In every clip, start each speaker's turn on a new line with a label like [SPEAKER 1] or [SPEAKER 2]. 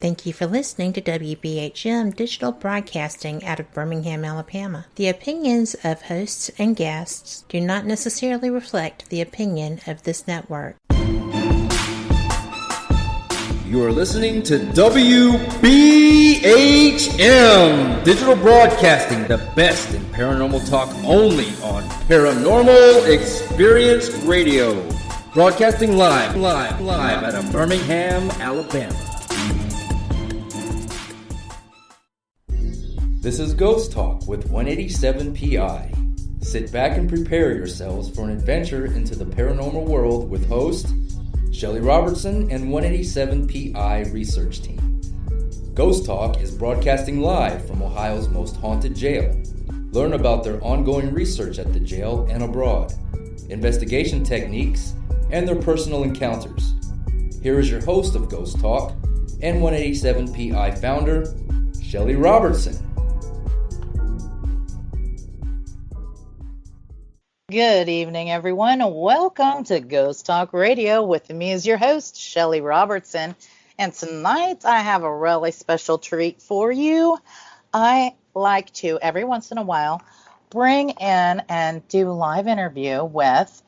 [SPEAKER 1] Thank you for listening to WBHM Digital Broadcasting out of Birmingham, Alabama. The opinions of hosts and guests do not necessarily reflect the opinion of this network.
[SPEAKER 2] You are listening to WBHM Digital Broadcasting, the best in paranormal talk, only on Paranormal Experience Radio. Broadcasting live out of Birmingham, Alabama. This is Ghost Talk with 187 PI. Sit back and prepare yourselves for an adventure into the paranormal world with host Shelley Robertson and 187 PI research team. Ghost Talk is broadcasting live from Ohio's most haunted jail. Learn about their ongoing research at the jail and abroad, investigation techniques, and their personal encounters. Here is your host of Ghost Talk and 187 PI founder, Shelley Robertson.
[SPEAKER 3] Good evening, everyone. Welcome to Ghost Talk Radio. With me is your host, Shelley Robertson. And tonight I have a really special treat for you. I like to, every once in a while, bring in and do a live interview with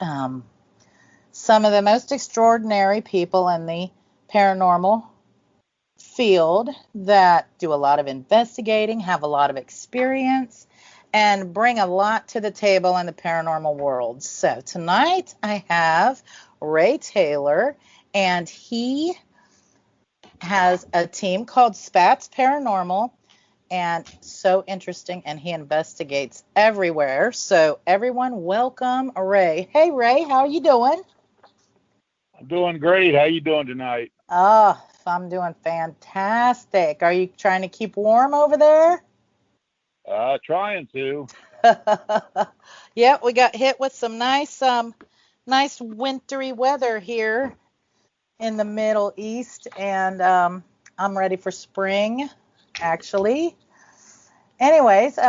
[SPEAKER 3] some of the most extraordinary people in the paranormal field that do a lot of investigating, have a lot of experience, and bring a lot to the table in the paranormal world. So tonight I have Ray Taylor, and he has a team called Spats Paranormal, and so interesting, and he investigates everywhere. So everyone, welcome Ray. Hey Ray, how are you doing?
[SPEAKER 4] I'm doing great. How you doing tonight?
[SPEAKER 3] Oh, I'm doing fantastic. Are you trying to keep warm over there?
[SPEAKER 4] Trying to.
[SPEAKER 3] Yeah, we got hit with some nice wintry weather here in the Middle East, and I'm ready for spring, actually. Anyways,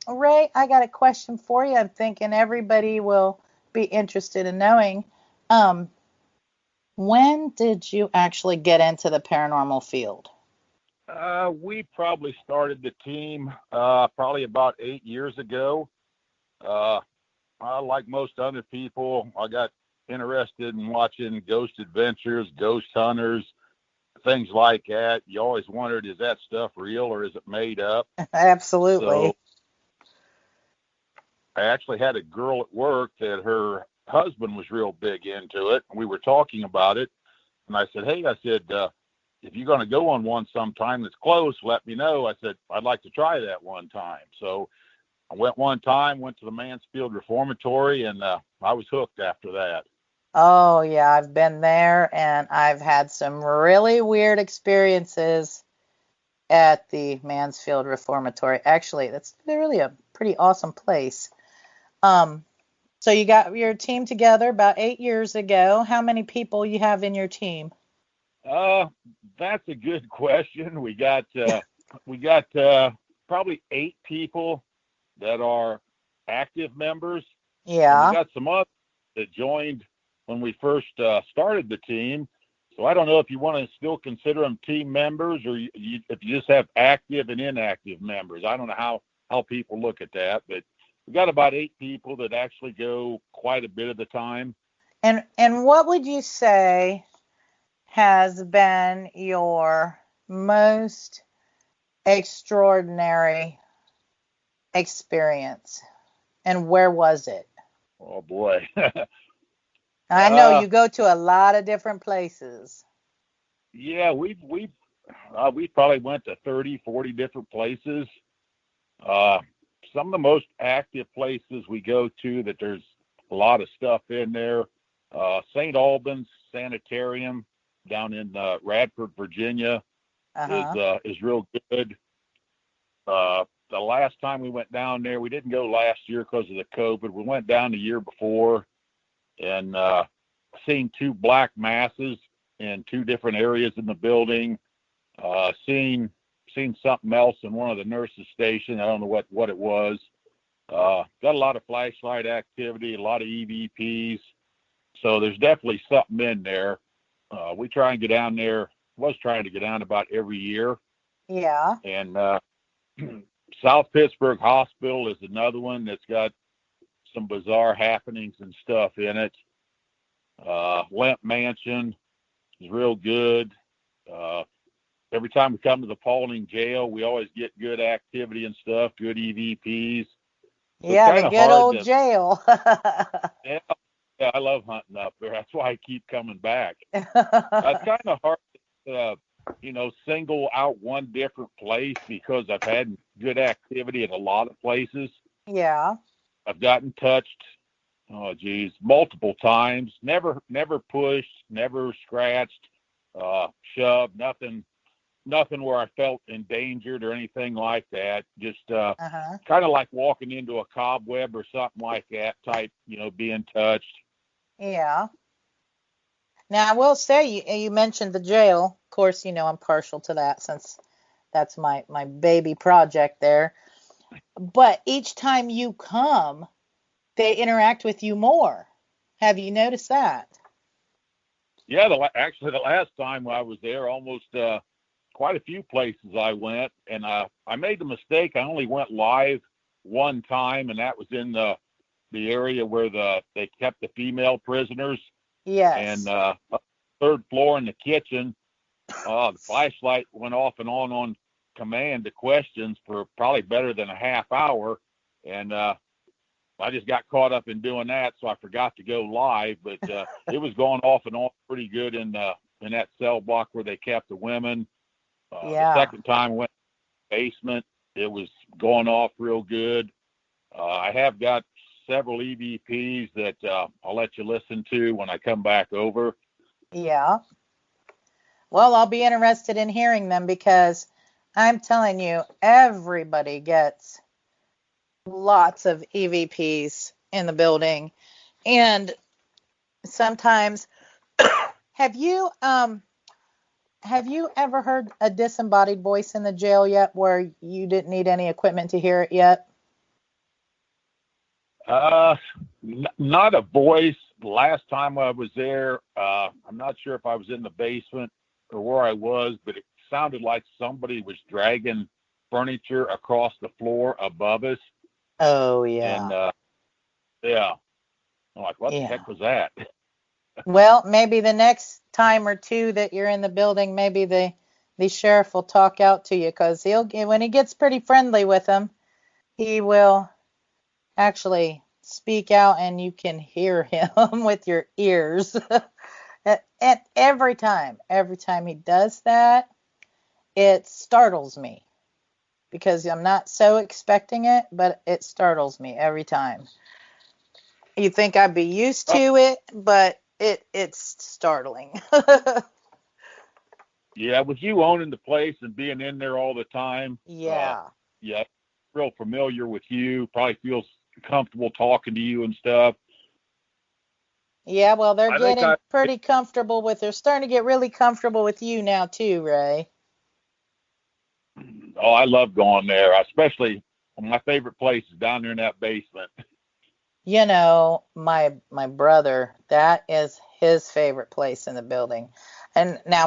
[SPEAKER 3] Ray, I got a question for you. I'm thinking everybody will be interested in knowing. When did you actually get into the paranormal field?
[SPEAKER 4] We probably started the team probably about 8 years ago. Like most other people, I got interested in watching ghost adventures, ghost hunters, things like that. You always wondered, is that stuff real or is it made up?
[SPEAKER 3] Absolutely.
[SPEAKER 4] So I actually had a girl at work that her husband was real big into it. We were talking about it, and I said, hey, if you're going to go on one sometime that's close, let me know. I said, I'd like to try that one time. So I went one time, went to the Mansfield Reformatory, and I was hooked after that.
[SPEAKER 3] Oh, yeah, I've been there, and I've had some really weird experiences at the Mansfield Reformatory. Actually, that's really a pretty awesome place. So you got your team together about 8 years ago. How many people you have in your team?
[SPEAKER 4] That's a good question. We got probably 8 people that are active members.
[SPEAKER 3] Yeah.
[SPEAKER 4] And we got some others that joined when we first started the team. So I don't know if you want to still consider them team members or if you just have active and inactive members. I don't know how people look at that, but we got about 8 people that actually go quite a bit of the time.
[SPEAKER 3] And what would you say has been your most extraordinary experience, and where was it?
[SPEAKER 4] Oh boy.
[SPEAKER 3] I know you go to a lot of different places.
[SPEAKER 4] Yeah, we probably went to 30, 40 different places. Some of the most active places we go to that there's a lot of stuff in there. St. Albans Sanitarium down in Radford, Virginia, is real good. The last time we went down there, we didn't go last year because of the COVID. We went down the year before and seen 2 black masses in 2 different areas in the building. Seen something else in one of the nurses' station. I don't know what it was. Got a lot of flashlight activity, a lot of EVPs. So there's definitely something in there. We try and get down there was trying to get down about every year.
[SPEAKER 3] Yeah.
[SPEAKER 4] And South Pittsburgh Hospital is another one that's got some bizarre happenings and stuff in it. Lemp Mansion is real good. Every time we come to the Paulding jail, we always get good activity and stuff, good EVPs. So
[SPEAKER 3] Yeah, the good old jail.
[SPEAKER 4] Yeah, I love hunting up there. That's why I keep coming back. It's kind of hard to, single out one different place because I've had good activity at a lot of places.
[SPEAKER 3] Yeah.
[SPEAKER 4] I've gotten touched, multiple times. Never pushed, never scratched, shoved, nothing where I felt endangered or anything like that. Just kind of like walking into a cobweb or something like that type, being touched.
[SPEAKER 3] Yeah. Now, I will say, you mentioned the jail. Of course, I'm partial to that since that's my baby project there. But each time you come, they interact with you more. Have you noticed that?
[SPEAKER 4] Yeah, actually, the last time I was there, almost quite a few places I went, and I made the mistake. I only went live one time, and that was in the area where they kept the female prisoners.
[SPEAKER 3] Yes.
[SPEAKER 4] And third floor in the kitchen, the flashlight went off and on command to questions for probably better than a half hour, and I just got caught up in doing that, so I forgot to go live. But it was going off and on pretty good in that cell block where they kept the women.
[SPEAKER 3] Yeah.
[SPEAKER 4] The second time I went to the basement, it was going off real good. I have got several EVPs that I'll let you listen to when I come back over.
[SPEAKER 3] Yeah. Well, I'll be interested in hearing them because I'm telling you, everybody gets lots of EVPs in the building. And sometimes, have you ever heard a disembodied voice in the jail yet where you didn't need any equipment to hear it yet?
[SPEAKER 4] Not a voice. Last time I was there, I'm not sure if I was in the basement or where I was, but it sounded like somebody was dragging furniture across the floor above us.
[SPEAKER 3] Oh, yeah.
[SPEAKER 4] And, yeah. I'm like, what the heck was that?
[SPEAKER 3] Well, maybe the next time or two that you're in the building, maybe the sheriff will talk out to you, because when he gets pretty friendly with them, he will actually speak out and you can hear him with your ears. And every time he does that, it startles me because I'm not so expecting it, but it startles me every time. You think I'd be used to it, but it's startling.
[SPEAKER 4] Yeah, with you owning the place and being in there all the time.
[SPEAKER 3] Yeah.
[SPEAKER 4] Real familiar with you, probably feels comfortable talking to you and stuff.
[SPEAKER 3] Yeah, well, they're starting to get really comfortable with you now too, Ray.
[SPEAKER 4] Oh, I love going there, especially my favorite place is down there in that basement.
[SPEAKER 3] My brother, that is his favorite place in the building. And now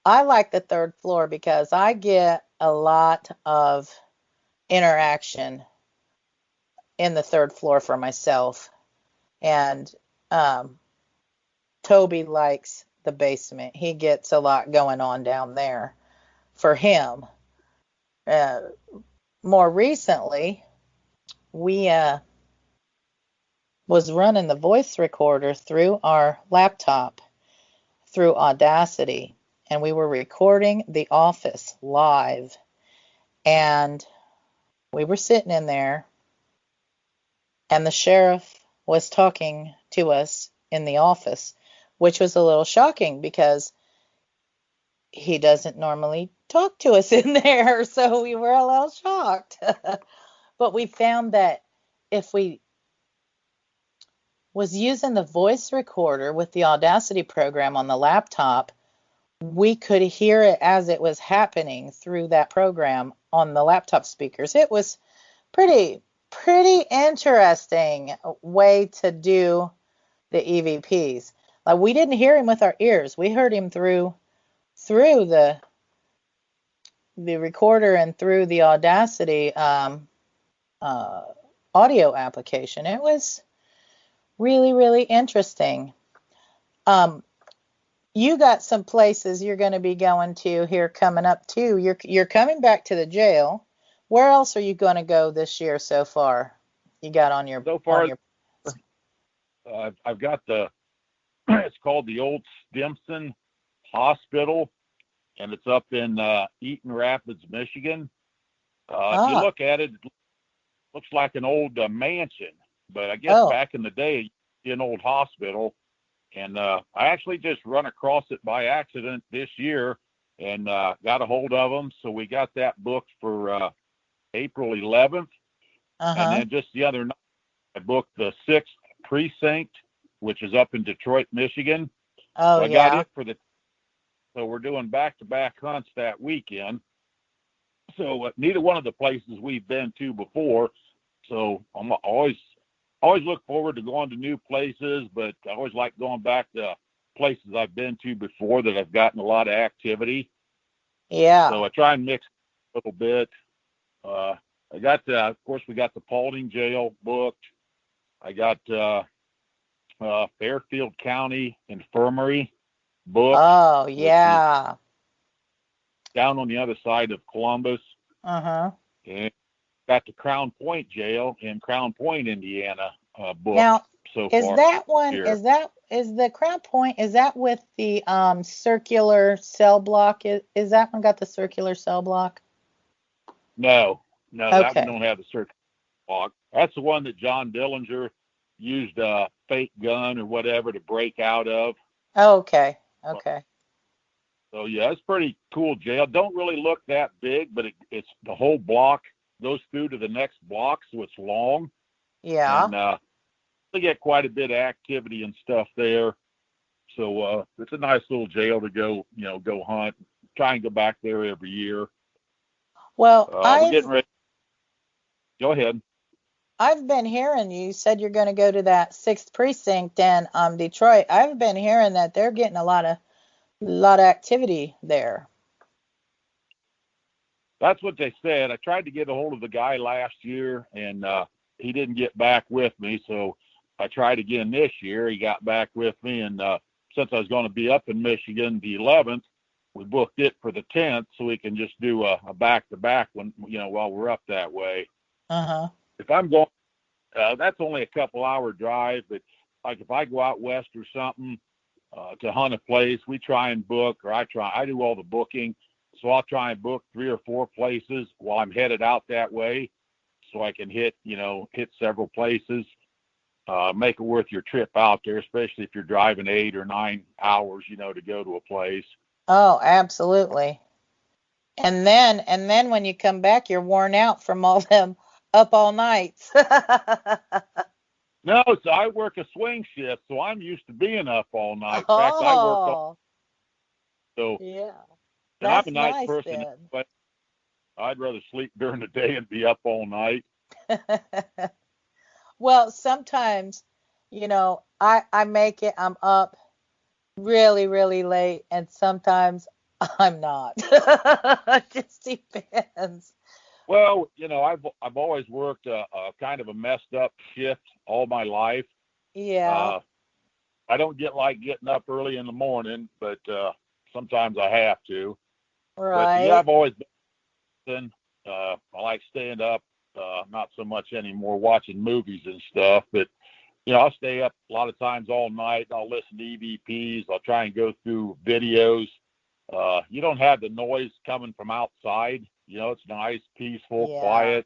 [SPEAKER 3] I like the third floor because I get a lot of interaction in the third floor for myself. And Toby likes the basement. He gets a lot going on down there for him. More recently, we was running the voice recorder through our laptop through Audacity, and we were recording The Office live, and we were sitting in there, and the sheriff was talking to us in the office, which was a little shocking because he doesn't normally talk to us in there, so we were a little shocked. But we found that if we was using the voice recorder with the Audacity program on the laptop, we could hear it as it was happening through that program on the laptop speakers. It was pretty interesting way to do the EVPs. Like, we didn't hear him with our ears. We heard him through through the recorder and through the Audacity audio application. It was really, really interesting. You got some places you're going to be going to here coming up too. You're coming back to the jail. Where else are you going to go this year so far? You got on your
[SPEAKER 4] so far. I've got it's called the Old Stimson Hospital, and it's up in Eaton Rapids, Michigan. If you look at it, it looks like an old mansion, but I guess back in the day, an old hospital. And I actually just run across it by accident this year and got a hold of them. So we got that booked for April 11th. And then just the other night, I booked the 6th precinct, which is up in Detroit, Michigan.
[SPEAKER 3] Oh,
[SPEAKER 4] so I got it for so we're doing back-to-back hunts that weekend. So neither one of the places we've been to before. So I'm always look forward to going to new places, but I always like going back to places I've been to before that I've gotten a lot of activity.
[SPEAKER 3] Yeah.
[SPEAKER 4] So I try and mix a little bit. I got of course, we got the Paulding Jail booked. I got Fairfield County Infirmary booked.
[SPEAKER 3] Oh, yeah.
[SPEAKER 4] Down on the other side of Columbus. And got the Crown Point Jail in Crown Point, Indiana, booked.
[SPEAKER 3] Now,
[SPEAKER 4] so
[SPEAKER 3] is
[SPEAKER 4] far
[SPEAKER 3] that one?
[SPEAKER 4] here.
[SPEAKER 3] Is the Crown Point? Is that with the circular cell block? Is that one got the circular cell block?
[SPEAKER 4] No,
[SPEAKER 3] Okay.
[SPEAKER 4] that one don't have the circular block. That's the one that John Dillinger used a fake gun or whatever to break out of.
[SPEAKER 3] Oh, okay. Okay.
[SPEAKER 4] So yeah, it's pretty cool jail. Don't really look that big, but it's the whole block goes through to the next block, so it's long.
[SPEAKER 3] Yeah.
[SPEAKER 4] And they get quite a bit of activity and stuff there. So it's a nice little jail to go hunt. Try and go back there every year.
[SPEAKER 3] Well,
[SPEAKER 4] we're getting ready. Go ahead.
[SPEAKER 3] I've been hearing you said you're going to go to that 6th precinct in Detroit. I've been hearing that they're getting a lot of activity there.
[SPEAKER 4] That's what they said. I tried to get a hold of the guy last year, and he didn't get back with me. So I tried again this year. He got back with me, and since I was going to be up in Michigan the 11th, we booked it for the 10th, so we can just do a back-to-back one, while we're up that way. If I'm going, that's only a couple-hour drive, but like if I go out west or something to hunt a place, we try and book, or I do all the booking. So I'll try and book 3 or 4 places while I'm headed out that way, so I can hit several places. Make it worth your trip out there, especially if you're driving 8 or 9 hours, to go to a place.
[SPEAKER 3] Oh, absolutely. And then when you come back, you're worn out from all them up all nights.
[SPEAKER 4] No, so I work a swing shift, so I'm used to being up all night. In fact, I work all. So
[SPEAKER 3] yeah,
[SPEAKER 4] and I'm
[SPEAKER 3] that's
[SPEAKER 4] a night
[SPEAKER 3] nice
[SPEAKER 4] person,
[SPEAKER 3] then.
[SPEAKER 4] but I'd rather sleep during the day and be up all night.
[SPEAKER 3] Well, sometimes, I make it. I'm up really, really late, and sometimes I'm not. It just depends.
[SPEAKER 4] Well, I've always worked a kind of a messed up shift all my life.
[SPEAKER 3] Yeah.
[SPEAKER 4] I don't getting up early in the morning, but sometimes I have to.
[SPEAKER 3] Right.
[SPEAKER 4] But yeah, I've always been. I like staying up. Not so much anymore, watching movies and stuff. But I'll stay up a lot of times all night. I'll listen to EVPs. I'll try and go through videos. You don't have the noise coming from outside. It's nice, peaceful, quiet.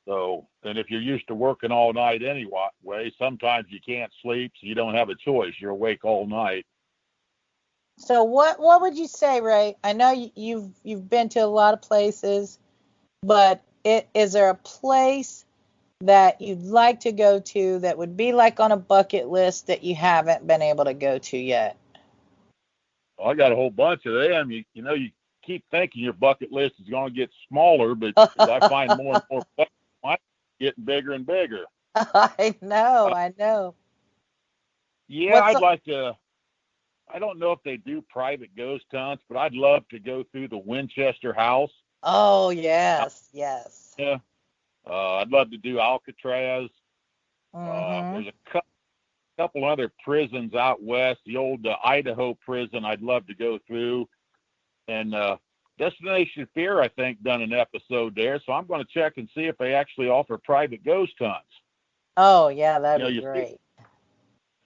[SPEAKER 4] So, and if you're used to working all night anyway, sometimes you can't sleep, so you don't have a choice. You're awake all night.
[SPEAKER 3] So what would you say, Ray? I know you've been to a lot of places, but is there a place that you'd like to go to that would be like on a bucket list that you haven't been able to go to yet?
[SPEAKER 4] Well, I got a whole bunch of them. You keep thinking your bucket list is going to get smaller, but as I find more and more places, mine's getting bigger and bigger.
[SPEAKER 3] I know.
[SPEAKER 4] Yeah, I'd like to I don't know if they do private ghost hunts, but I'd love to go through the Winchester house.
[SPEAKER 3] Oh, yes, yes.
[SPEAKER 4] Yeah. I'd love to do Alcatraz.
[SPEAKER 3] Mm-hmm.
[SPEAKER 4] There's a couple other prisons out west. The old Idaho prison I'd love to go through. And Destination Fear, I think, done an episode there. So I'm going to check and see if they actually offer private ghost hunts.
[SPEAKER 3] Oh, yeah, that'd be great.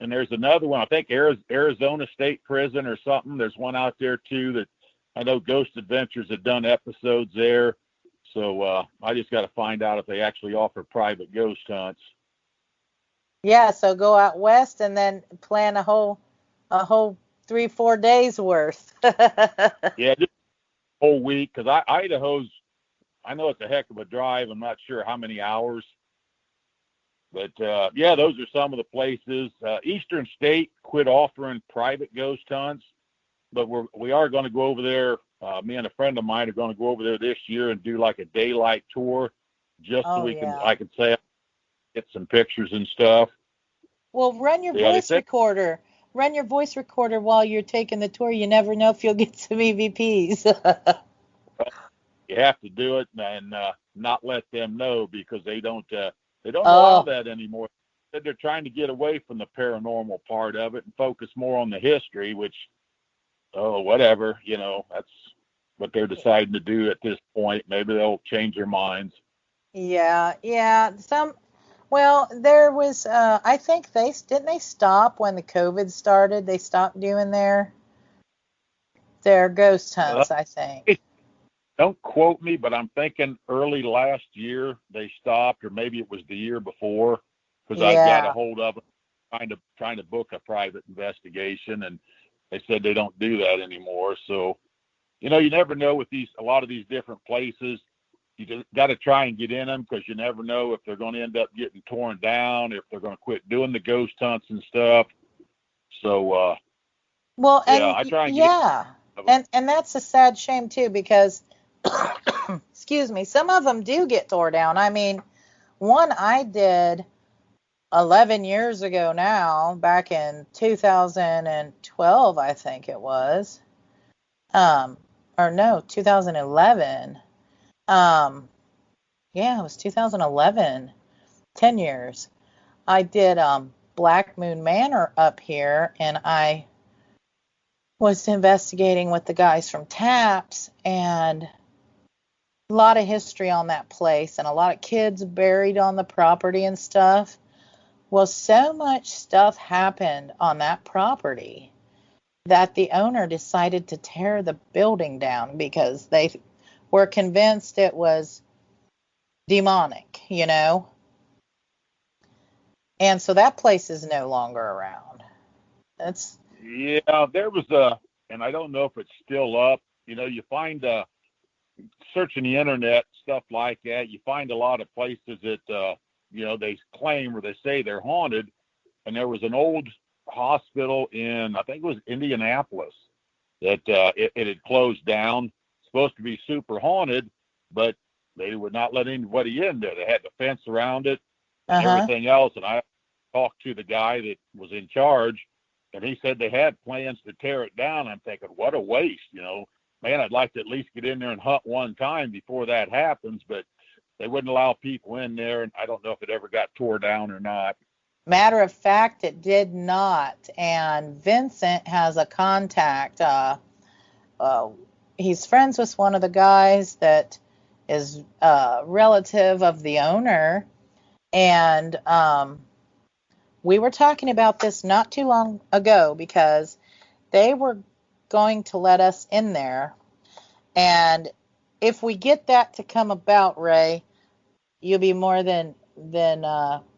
[SPEAKER 4] And there's another one, I think Arizona State Prison or something. There's one out there, too, that I know Ghost Adventures have done episodes there. So I just got to find out if they actually offer private ghost hunts.
[SPEAKER 3] Yeah, so go out west and then plan a whole 3-4 days worth.
[SPEAKER 4] Yeah, just a whole week, because Idaho's, I know it's a heck of a drive. I'm not sure how many hours. But, yeah, those are some of the places. Eastern State quit offering private ghost hunts, but we are going to go over there. Me and a friend of mine are going to go over there this year and do like a daylight tour, just so I can say, get some pictures and stuff.
[SPEAKER 3] Well, run your voice recorder. Run your voice recorder while you're taking the tour. You never know if you'll get some EVPs.
[SPEAKER 4] You have to do it and not let them know, because they don't allow that anymore. They're trying to get away from the paranormal part of it and focus more on the history, which, whatever, that's what they're deciding to do at this point. Maybe they'll change their minds.
[SPEAKER 3] Yeah. Well, there was, I think didn't they stop when the COVID started? They stopped doing their ghost hunts, I think.
[SPEAKER 4] Don't quote me, but I'm thinking early last year they stopped, or maybe it was the year before, because I got a hold of them trying to book a private investigation, and they said they don't do that anymore. So, you never know with a lot of these different places. You just got to try and get in them, because you never know if they're going to end up getting torn down, if they're going to quit doing the ghost hunts and stuff. So, I try and get in.
[SPEAKER 3] And that's a sad shame too, because, excuse me, some of them do get torn down. I mean, one I did 11 years ago now, back in 2012, I think it was. 2011. It was 2011, 10 years. I did Black Moon Manor up here, and I was investigating with the guys from TAPS, and a lot of history on that place, and a lot of kids buried on the property and stuff. Well, so much stuff happened on that property that the owner decided to tear the building down, because they were convinced it was demonic, And so that place is no longer around.
[SPEAKER 4] There was and I don't know if it's still up. You find searching the internet, stuff like that, you find a lot of places that they claim, or they say they're haunted. And there was an old hospital in, I think it was Indianapolis, that it had closed down. Supposed to be super haunted, but they would not let anybody in there. They had the fence around it and everything else. And I talked to the guy that was in charge, and he said they had plans to tear it down. I'm thinking, what a waste, man, I'd like to at least get in there and hunt one time before that happens, but they wouldn't allow people in there. And I don't know if it ever got tore down or not.
[SPEAKER 3] Matter of fact, it did not. And Vincent has a contact. He's friends with one of the guys that is a relative of the owner. And we were talking about this not too long ago, because they were going to let us in there. And if we get that to come about, Ray, you'll be more than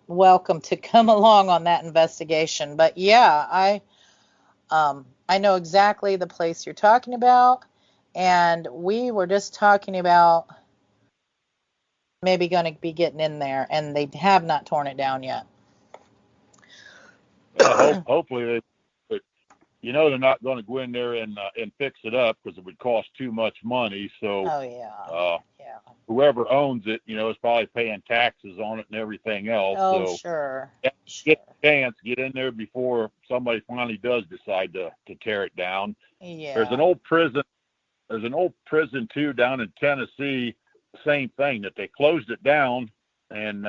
[SPEAKER 3] welcome to come along on that investigation. But yeah, I know exactly the place you're talking about, and we were just talking about maybe going to be getting in there, and they have not torn it down yet.
[SPEAKER 4] Hopefully, but you know they're not going to go in there and fix it up because it would cost too much money. So
[SPEAKER 3] Oh, yeah. Yeah.
[SPEAKER 4] whoever owns it, is probably paying taxes on it and everything else.
[SPEAKER 3] Oh,
[SPEAKER 4] So
[SPEAKER 3] sure.
[SPEAKER 4] get a chance, get in there before somebody finally does decide to tear it down.
[SPEAKER 3] Yeah.
[SPEAKER 4] There's an old prison. There's an old prison too down in Tennessee. Same thing, that they closed it down and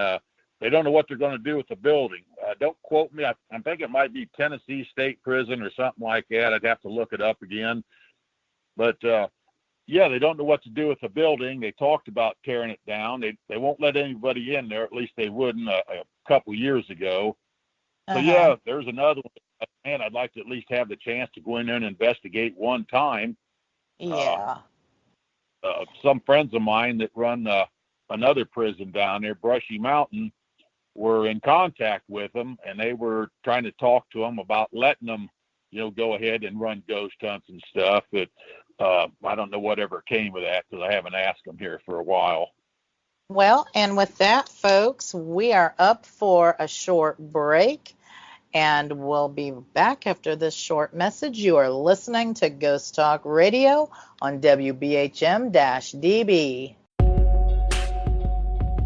[SPEAKER 4] they don't know what they're going to do with the building. Don't quote me. I think it might be Tennessee State Prison or something like that. I'd have to look it up again. But yeah, they don't know what to do with the building. They talked about tearing it down. They won't let anybody in there. At least they wouldn't a couple years ago. So yeah, there's another one. Man, I'd like to at least have the chance to go in there and investigate one time.
[SPEAKER 3] Yeah.
[SPEAKER 4] Some friends of mine that run another prison down there, Brushy Mountain, were in contact with them, and they were trying to talk to them about letting them, go ahead and run ghost hunts and stuff. But I don't know whatever came of that because I haven't asked them here for a while.
[SPEAKER 3] Well, and with that, folks, we are up for a short break, and we'll be back after this short message. You are listening to Ghost Talk Radio on WBHM-DB.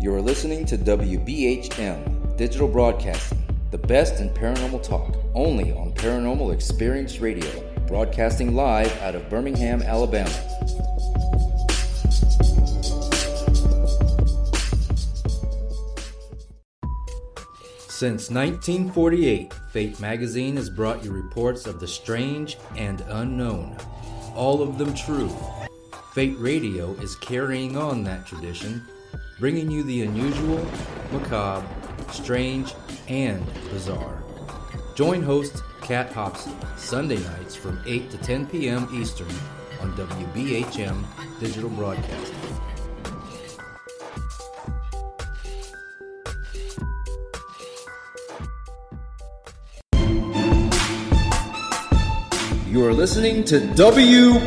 [SPEAKER 2] You're listening to WBHM Digital Broadcasting, the best in paranormal talk, only on Paranormal Experience Radio, broadcasting live out of Birmingham, Alabama. Since 1948, Fate magazine has brought you reports of the strange and unknown, all of them true. Fate Radio is carrying on that tradition, bringing you the unusual, macabre, strange, and bizarre. Join host Kat Hobson Sunday nights from 8 to 10 p.m. Eastern on WBHM Digital Broadcasting. You are listening to WBHM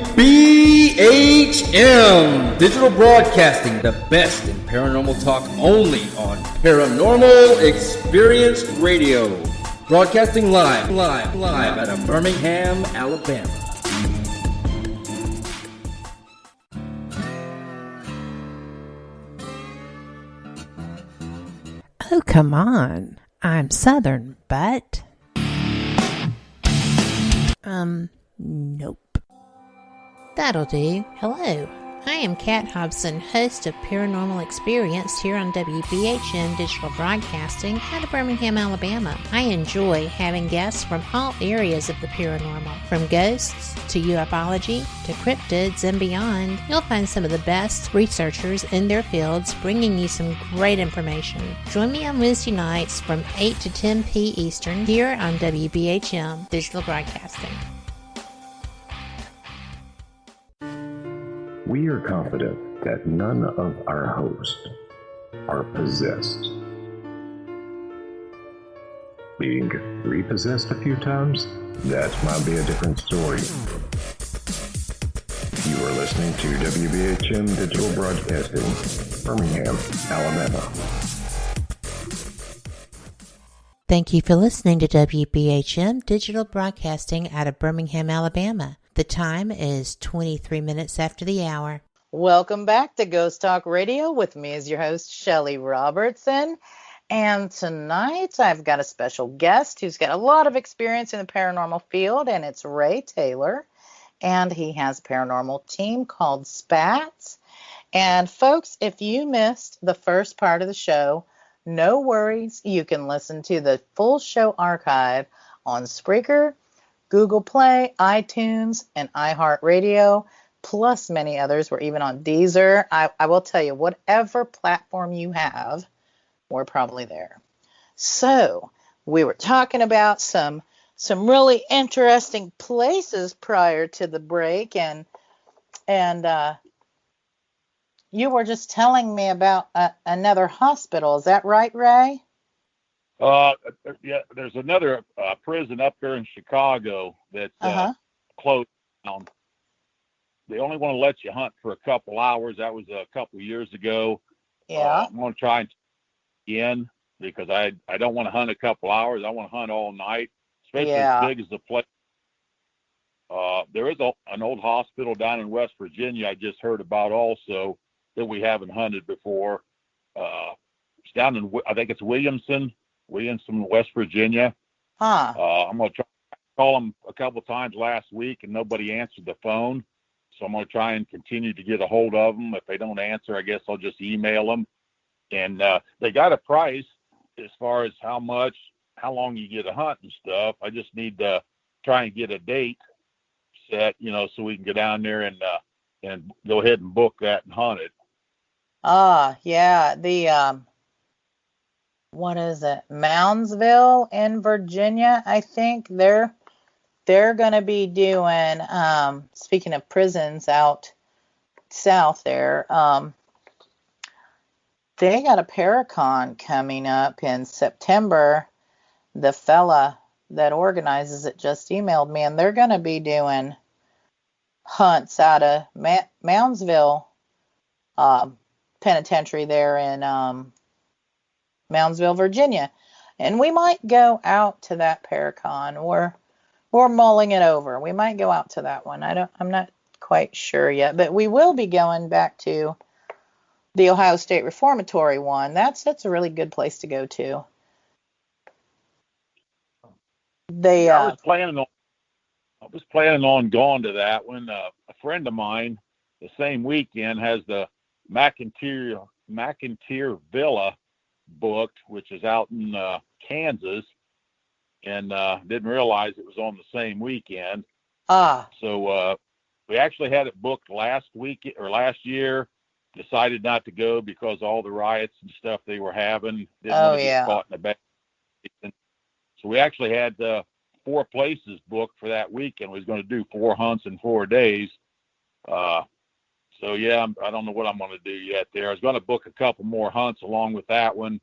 [SPEAKER 2] Digital Broadcasting, the best in paranormal talk, only on Paranormal Experience Radio. Broadcasting live out of Birmingham, Alabama.
[SPEAKER 1] Oh, come on. I'm Southern, but... nope. That'll do. Hello. I am Kat Hobson, host of Paranormal Experience here on WBHM Digital Broadcasting out of Birmingham, Alabama. I enjoy having guests from all areas of the paranormal, from ghosts to ufology to cryptids and beyond. You'll find some of the best researchers in their fields bringing you some great information. Join me on Wednesday nights from 8 to 10 p. Eastern here on WBHM Digital Broadcasting.
[SPEAKER 5] We are confident that none of our hosts are possessed. Being repossessed a few times? That might be a different story. You are listening to WBHM Digital Broadcasting, Birmingham, Alabama.
[SPEAKER 1] Thank you for listening to WBHM Digital Broadcasting out of Birmingham, Alabama. The time is 23 minutes after the hour.
[SPEAKER 3] Welcome back to Ghost Talk Radio with me as your host, Shelley Robertson. And tonight I've got a special guest who's got a lot of experience in the paranormal field, and it's Ray Taylor. And he has a paranormal team called Spats. And folks, if you missed the first part of the show, no worries. You can listen to the full show archive on Spreaker, Google Play, iTunes, and iHeartRadio, plus many others. We're even on Deezer. I will tell you, whatever platform you have, we're probably there. So we were talking about some really interesting places prior to the break, and you were just telling me about another hospital. Is that right, Ray?
[SPEAKER 4] Yeah, there's another prison up there in Chicago that's closed down. They only want to let you hunt for a couple hours. That was a couple years ago.
[SPEAKER 3] Yeah.
[SPEAKER 4] I'm going to try and again because I don't want to hunt a couple hours. I want to hunt all night, especially as big as the place. There is an old hospital down in West Virginia I just heard about also that we haven't hunted before. It's down in, I think it's Williamson, West Virginia.
[SPEAKER 3] Huh.
[SPEAKER 4] I'm going to try to call them a couple times last week and nobody answered the phone. So I'm going to try and continue to get a hold of them. If they don't answer, I guess I'll just email them. And they got a price as far as how long you get a hunt and stuff. I just need to try and get a date set, so we can go down there and go ahead and book that and hunt it.
[SPEAKER 3] Yeah. The what is it? Moundsville in Virginia, I think. They're going to be doing, speaking of prisons out south there, they got a Paracon coming up in September. The fella that organizes it just emailed me, and they're going to be doing hunts out of Moundsville Penitentiary there in Moundsville, Virginia. And we might go out to that Paracon. We're mulling it over. We might go out to that one. I'm not quite sure yet, but we will be going back to the Ohio State Reformatory one. That's a really good place to go to.
[SPEAKER 4] I was planning on going to that one. A friend of mine, the same weekend, has the McIntyre Villa booked, which is out in Kansas, and didn't realize it was on the same weekend. So we actually had it booked last year. Decided not to go because all the riots and stuff they were having. Didn't want to get caught in the back. So we actually had 4 places booked for that weekend. We was going to do 4 hunts in 4 days. So yeah, I don't know what I'm going to do yet there. I was going to book a couple more hunts along with that one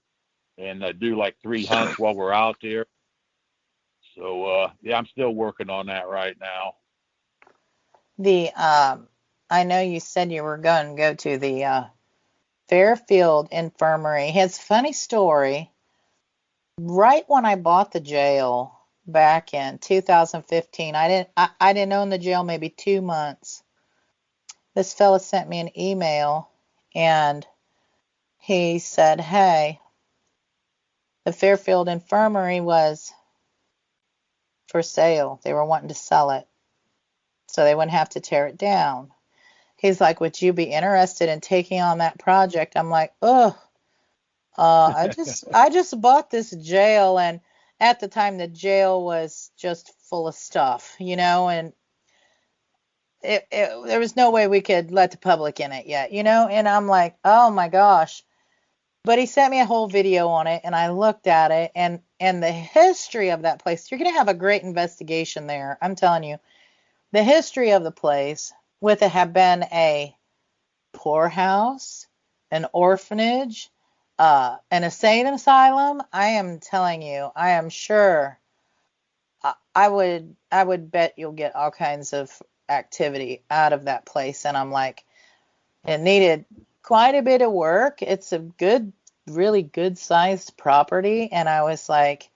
[SPEAKER 4] and do like 3 hunts while we're out there. So yeah, I'm still working on that right now.
[SPEAKER 3] I know you said you were going to go to the Fairfield Infirmary. It's a funny story. Right when I bought the jail back in 2015, I didn't own the jail maybe 2 months. This fella sent me an email and he said, hey, the Fairfield Infirmary was for sale. They were wanting to sell it so they wouldn't have to tear it down. He's like, would you be interested in taking on that project? I'm like, ugh. I just bought this jail, and at the time the jail was just full of stuff, and there was no way we could let the public in it yet, and I'm like, oh my gosh. But he sent me a whole video on it, and I looked at it, and the history of that place. You're going to have a great investigation there. I'm telling you, the history of the place with it have been a poorhouse, an orphanage, an insane asylum. I am telling you, I am sure I would bet you'll get all kinds of activity out of that place. And I'm like, it needed quite a bit of work. It's a really good sized property. And I was like,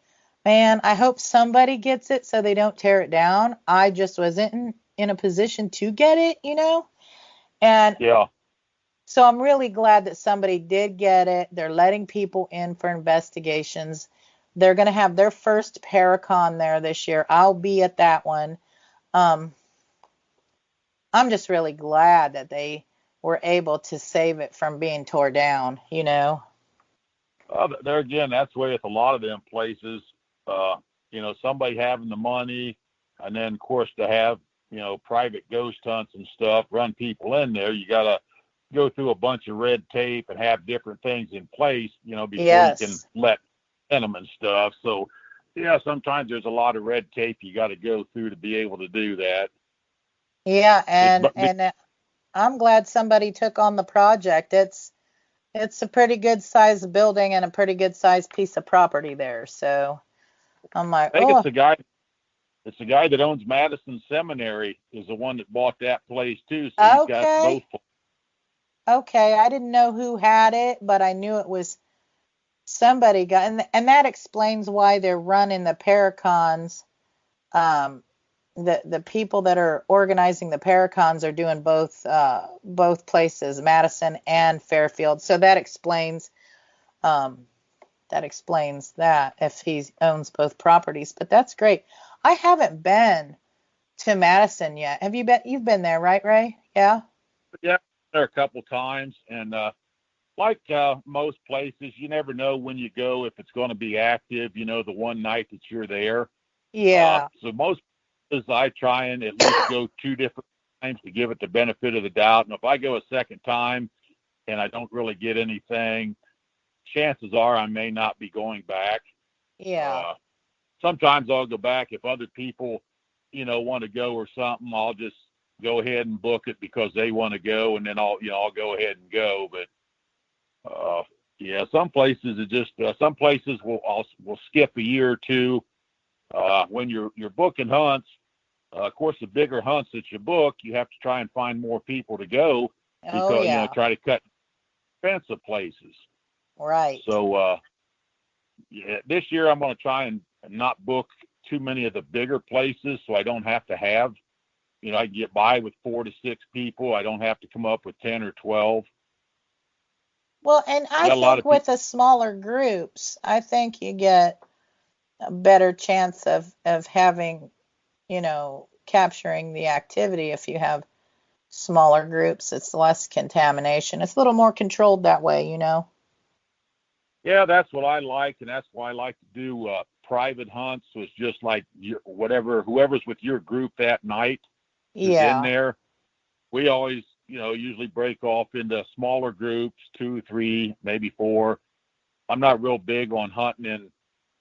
[SPEAKER 3] man, I hope somebody gets it so they don't tear it down. I just wasn't in a position to get it, And
[SPEAKER 4] yeah.
[SPEAKER 3] So I'm really glad that somebody did get it. They're letting people in for investigations. They're going to have their first Paracon there this year. I'll be at that one. I'm just really glad that they were able to save it from being tore down,
[SPEAKER 4] There again, that's the way with a lot of them places. Somebody having the money, and then of course to have private ghost hunts and stuff, run people in there. You got to go through a bunch of red tape and have different things in place, before
[SPEAKER 3] Yes.
[SPEAKER 4] you can let in them and stuff. So, yeah, sometimes there's a lot of red tape you got to go through to be able to do that.
[SPEAKER 3] Yeah, and I'm glad somebody took on the project. It's a pretty good sized building and a pretty good sized piece of property there. So I'm like,
[SPEAKER 4] I think it's the guy that owns Madison Seminary is the one that bought that place too. So he's got both.
[SPEAKER 3] Okay, I didn't know who had it, but I knew it was somebody got, and that explains why they're running the Paracons the people that are organizing the Paracons are doing both places, Madison and Fairfield. So that explains that if he owns both properties. But that's great. I haven't been to Madison yet. Have you been? You've been there, right, Ray? Yeah.
[SPEAKER 4] Yeah, there a couple times, and like most places, you never know when you go if it's going to be active. The one night that you're there.
[SPEAKER 3] Yeah.
[SPEAKER 4] So most places I try and at least go 2 different times to give it the benefit of the doubt. And if I go a second time and I don't really get anything, chances are I may not be going back.
[SPEAKER 3] Yeah.
[SPEAKER 4] Sometimes I'll go back if other people, want to go or something. I'll just go ahead and book it because they want to go, and then I'll go ahead and go. But some places some places will skip a year or two. When you're booking hunts, of course, the bigger hunts that you book, you have to try and find more people to go because try to cut expensive places.
[SPEAKER 3] Right.
[SPEAKER 4] So this year I'm going to try and not book too many of the bigger places, so I don't have to have. I get by with 4 to 6 people. I don't have to come up with 10 or 12.
[SPEAKER 3] Well, and I think with the smaller groups, I think you get a better chance of having, capturing the activity if you have smaller groups. It's less contamination. It's a little more controlled that way,
[SPEAKER 4] Yeah, that's what I like, and that's why I like to do private hunts. So it's just like whoever's with your group that night is in there. We always, usually break off into smaller groups, 2, 3, maybe 4. I'm not real big on hunting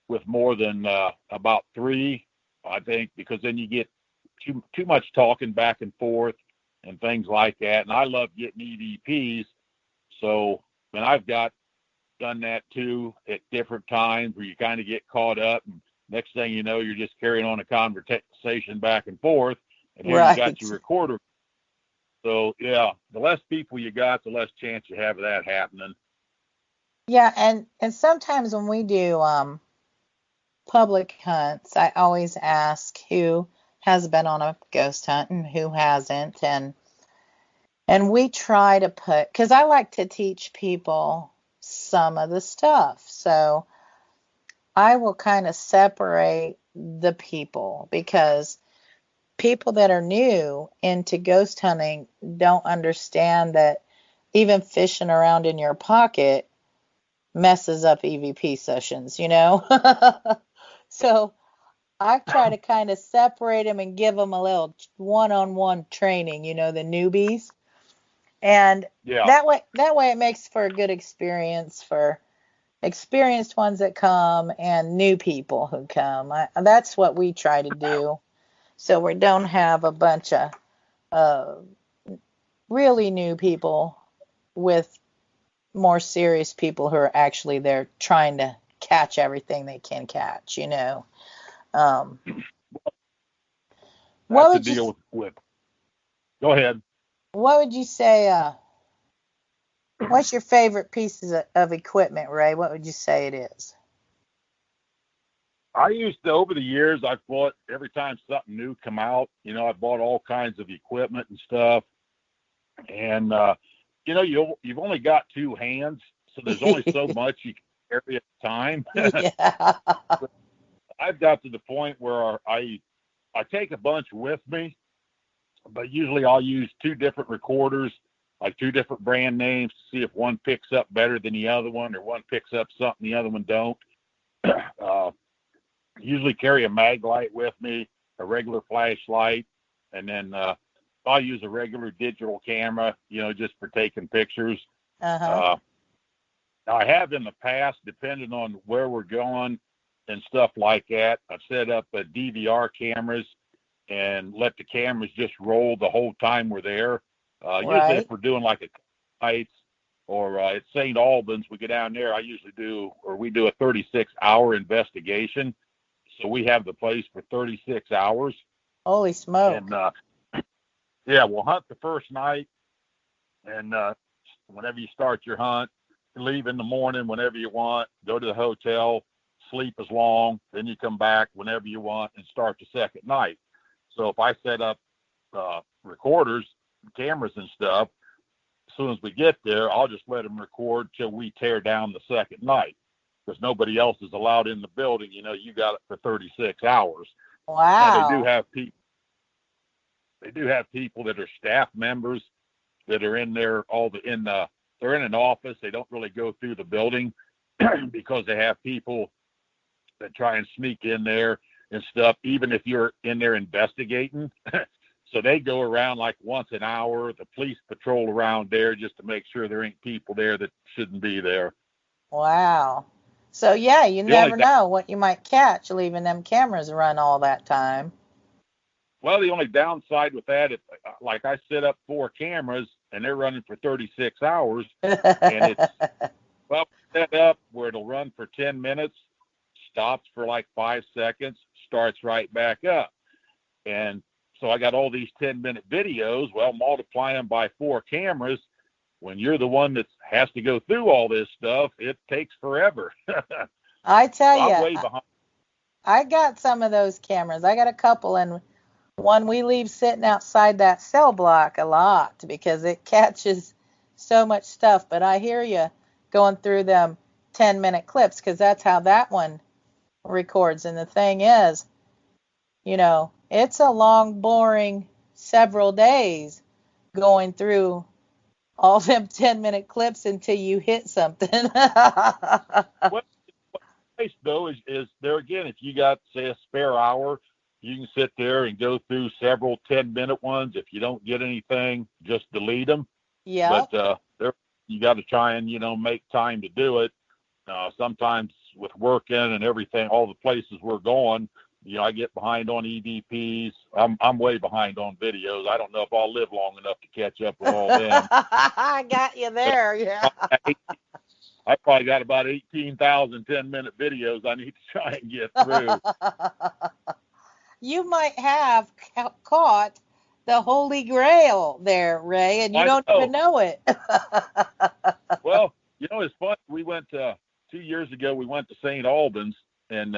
[SPEAKER 4] with more than about 3, I think, because then you get too much talking back and forth and things like that. And I love getting EVPs. So when I've done that too at different times where you kind of get caught up, and next thing you know, you're just carrying on a conversation back and forth, and here you got your recorder. So yeah, the less people you got, the less chance you have of that happening.
[SPEAKER 3] Yeah, and sometimes when we do public hunts, I always ask who has been on a ghost hunt and who hasn't, and we try to because I like to teach people some of the stuff. So I will kind of separate the people, because people that are new into ghost hunting don't understand that even fishing around in your pocket messes up EVP sessions, So I try to kind of separate them and give them a little one-on-one training, the newbies. And that way it makes for a good experience for experienced ones that come and new people who come. That's what we try to do. So we don't have a bunch of really new people with more serious people who are actually there trying to catch everything they can catch, What would
[SPEAKER 4] deal with. Go ahead.
[SPEAKER 3] What would you say, what's your favorite pieces of equipment, Ray? What would you say it is?
[SPEAKER 4] I used to, over the years, I've bought, every time something new come out, I bought all kinds of equipment and stuff. And, you've only got 2 hands, so there's only so much you can carry at a time.
[SPEAKER 3] Yeah.
[SPEAKER 4] I've got to the point where I take a bunch with me, but usually I'll use 2 different recorders, like 2 different brand names, to see if one picks up better than the other one, or one picks up something the other one don't. Usually carry a mag light with me, a regular flashlight, and then I'll use a regular digital camera, just for taking pictures.
[SPEAKER 3] Uh-huh.
[SPEAKER 4] Now, I have in the past, depending on where we're going and stuff like that, I've set up DVR cameras and let the cameras just roll the whole time we're there. Usually if we're doing like a Heights or at St. Albans, we go down there, we do a 36-hour investigation. So we have the place for 36 hours.
[SPEAKER 3] Holy smoke.
[SPEAKER 4] And we'll hunt the first night, and whenever you start your hunt, leave in the morning whenever you want, go to the hotel, sleep as long, then you come back whenever you want and start the second night. So if I set up recorders, cameras and stuff, as soon as we get there, I'll just let them record till we tear down the second night, because nobody else is allowed in the building. You know, you got it for 36 hours.
[SPEAKER 3] Wow.
[SPEAKER 4] Now, they do have people that are staff members that are in there they're in an office. They don't really go through the building because they have people that try and sneak in there and stuff, even if you're in there investigating. So they go around like once an hour. The police patrol around there just to make sure there ain't people there that shouldn't be there.
[SPEAKER 3] Wow. So, yeah, you never know what you might catch leaving them cameras run all that time.
[SPEAKER 4] Well, the only downside with that is, like, I set up 4 cameras, and they're running for 36 hours, and it's set up where it'll run for 10 minutes, stops for like 5 seconds, starts right back up. And so I got all these 10-minute videos. Well, multiply them by 4 cameras. When you're the one that has to go through all this stuff, it takes forever.
[SPEAKER 3] I tell
[SPEAKER 4] I'm
[SPEAKER 3] you,
[SPEAKER 4] way behind.
[SPEAKER 3] I got some of those cameras. I got a couple, and one we leave sitting outside that cell block a lot because it catches so much stuff. But I hear you going through them 10-minute clips, because that's how that one records. And the thing is, you know, it's a long, boring several days going through all them 10-minute clips until you hit something.
[SPEAKER 4] What's nice, though, is there again, if you got, say, a spare hour, you can sit there and go through several 10-minute ones. If you don't get anything, just delete them.
[SPEAKER 3] Yeah.
[SPEAKER 4] But you got to try and, you know, make time to do it. Sometimes with working and everything, all the places we're going, you know, I get behind on EVPs. I'm way behind on videos. I don't know if I'll live long enough to catch up with all them.
[SPEAKER 3] I got you there, yeah.
[SPEAKER 4] I probably got about 18,000 10-minute videos I need to try and get through.
[SPEAKER 3] You might have caught the Holy Grail there, Ray, and you don't even know it.
[SPEAKER 4] Well, you know, it's fun. We went 2 years ago. We went to St. Albans and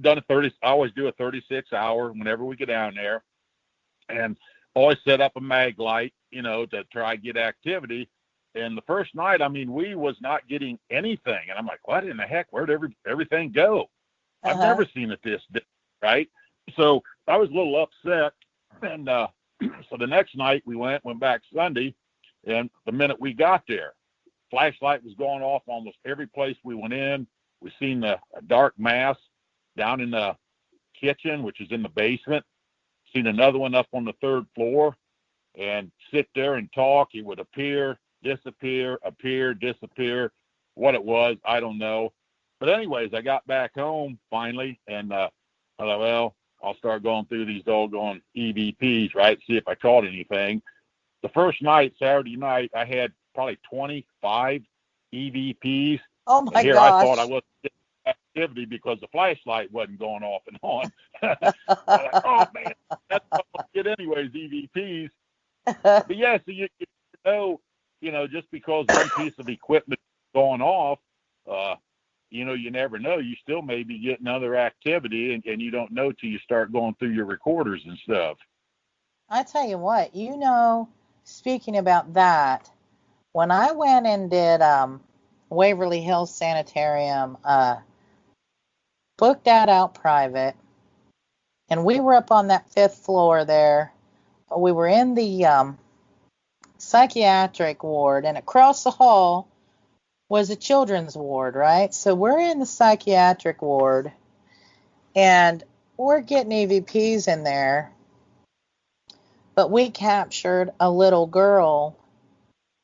[SPEAKER 4] done I always do a 36-hour whenever we get down there, and always set up a mag light, you know, to try to get activity. And the first night, I mean, we was not getting anything, and I'm like, what in the heck? Where'd everything go? I've never seen it this day, right? So I was a little upset, and so the next night we went back Sunday, and the minute we got there, flashlight was going off almost every place we went in. We seen a dark mass down in the kitchen, which is in the basement. Seen another one up on the 3rd floor, and sit there and talk. It would appear, disappear, appear, disappear. What it was, I don't know. But anyways, I got back home finally, and I thought, well, I'll start going through these doggone EVPs, right? See if I caught anything. The first night, Saturday night, I had probably 25 EVPs.
[SPEAKER 3] Oh my
[SPEAKER 4] and here
[SPEAKER 3] gosh.
[SPEAKER 4] I thought I wasn't getting activity because the flashlight wasn't going off and on. Like, oh man, that's what I get anyways, EVPs. But yeah, so you know, just because one piece of equipment is going off, you know, you never know. You still may be getting other activity, and you don't know till you start going through your recorders and stuff.
[SPEAKER 3] I tell you what, you know, speaking about that, when I went and did Waverly Hills Sanitarium, booked that out private, and we were up on that 5th floor there. We were in the psychiatric ward, and across the hall was a children's ward, right? So we're in the psychiatric ward, and we're getting EVPs in there, but we captured a little girl,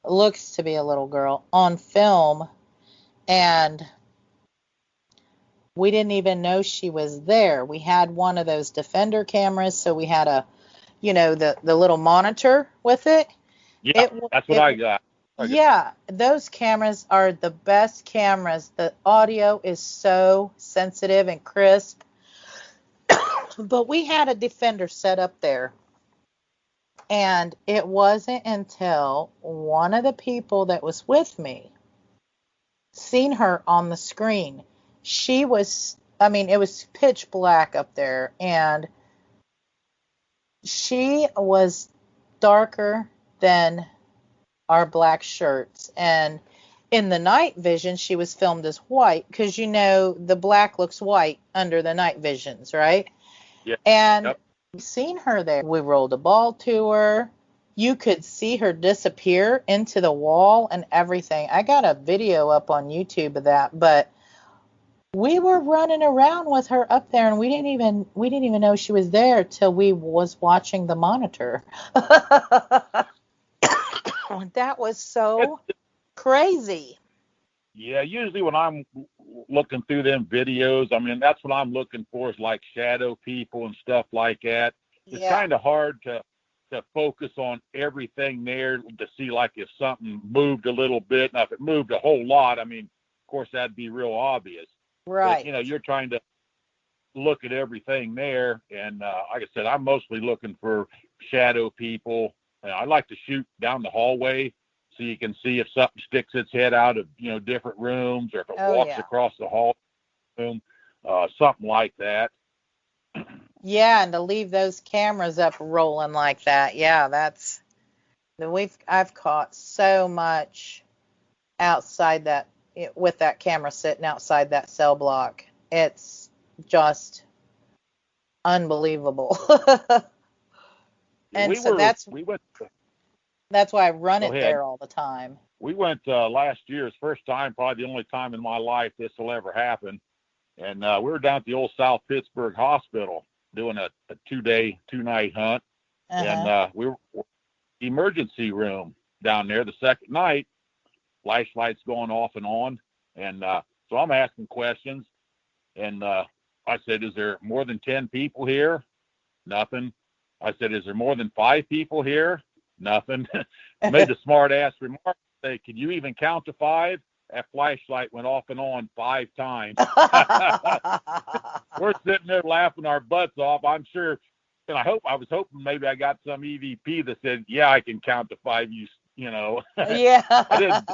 [SPEAKER 3] looks to be a little girl, on film, and we didn't even know she was there. We had one of those Defender cameras, so we had the little monitor with it.
[SPEAKER 4] Yeah, that's what I got.
[SPEAKER 3] Yeah, those cameras are the best cameras. The audio is so sensitive and crisp. But we had a Defender set up there. And it wasn't until one of the people that was with me seen her on the screen. It was pitch black up there. And She was darker than our black shirts. And in the night vision, she was filmed as white because, the black looks white under the night visions, right?
[SPEAKER 4] Yeah.
[SPEAKER 3] And
[SPEAKER 4] Yep.
[SPEAKER 3] we've seen her there. We rolled a ball to her. You could see her disappear into the wall and everything. I got a video up on YouTube of that, but we were running around with her up there, and we didn't even know she was there till we was watching the monitor. That was so crazy.
[SPEAKER 4] Yeah, usually when I'm looking through them videos, I mean, that's what I'm looking for is like shadow people and stuff like that. It's kind of hard to focus on everything there to see like if something moved a little bit. Now, if it moved a whole lot, I mean, of course, that'd be real obvious.
[SPEAKER 3] Right.
[SPEAKER 4] But, you're trying to look at everything there. And like I said, I'm mostly looking for shadow people. And I like to shoot down the hallway so you can see if something sticks its head out of, different rooms, or if it walks across the hall room, something like that.
[SPEAKER 3] Yeah, and to leave those cameras up rolling like that. Yeah, I've caught so much outside that, with that camera sitting outside that cell block. It's just unbelievable. And that's why I run it there all the time.
[SPEAKER 4] We went last year, it's first time, probably the only time in my life this will ever happen. And we were down at the old South Pittsburgh Hospital doing a 2-night hunt. And we were emergency room down there the second night, flashlights going off and on. And so I'm asking questions. And I said, is there more than 10 people here? Nothing. I said, is there more than 5 people here? Nothing. Made the smart ass remark. Say, can you even count to 5? That flashlight went off and on 5 times. We're sitting there laughing our butts off. I'm sure, and I was hoping maybe I got some EVP that said, yeah, I can count to 5. Yeah. I didn't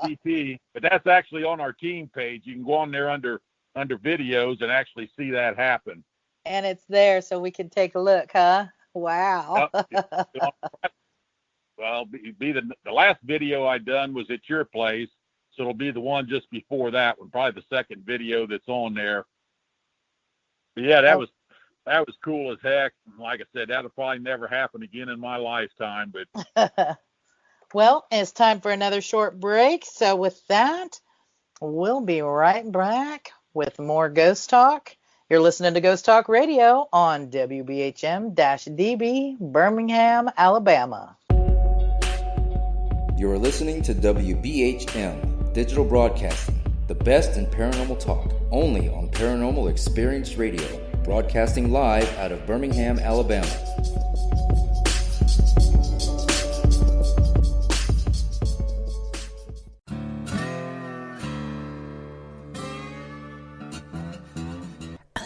[SPEAKER 4] EVP, but that's actually on our team page. You can go on there under videos and actually see that happen.
[SPEAKER 3] And it's there so we can take a look, huh? Wow.
[SPEAKER 4] Well, be the last video I done was at your place, so it'll be the one just before that one, probably the second video that's on there. But yeah, that was cool as heck. Like I said, that'll probably never happen again in my lifetime. But
[SPEAKER 3] well, it's time for another short break. So with that, we'll be right back with more Ghost Talk. You're listening to Ghost Talk Radio on WBHM-DB, Birmingham, Alabama.
[SPEAKER 2] You are listening to WBHM Digital Broadcasting, the best in paranormal talk, only on Paranormal Experience Radio, broadcasting live out of Birmingham, Alabama.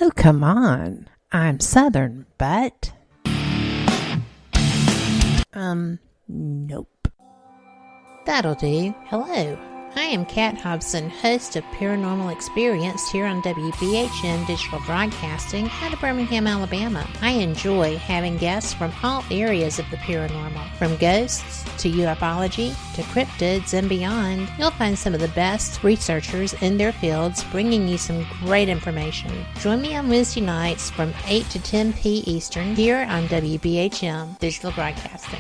[SPEAKER 1] Oh, come on. I'm Southern, but... nope. That'll do. Hello. I am Kat Hobson, host of Paranormal Experience here on WBHM Digital Broadcasting out of Birmingham, Alabama. I enjoy having guests from all areas of the paranormal, from ghosts to ufology to cryptids and beyond. You'll find some of the best researchers in their fields bringing you some great information. Join me on Wednesday nights from 8 to 10 p. Eastern here on WBHM Digital Broadcasting.